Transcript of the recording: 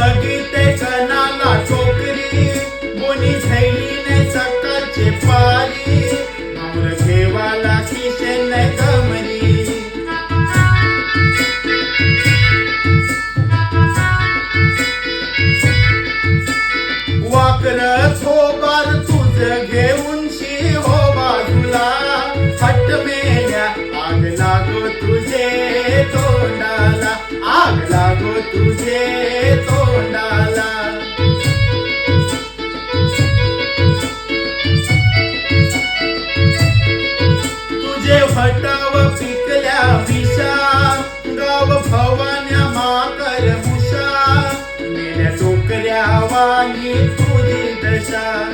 बघिते कणाला टोकरी, बोनी झैलीने सकाळचे पारी, माऊर घेवाला किशन कमरी. वाकर थोबार तुझ घेऊन शी हो बाजूला, हट मेल्या आग लागो तुझे तोंडाला, आग लागो तुझे तोंडाला. तुझे भटाव पिकल्या विषा, गाव भवान्या माकर मुषा, मेल्या टोकऱ्या वाली तुझी दशा.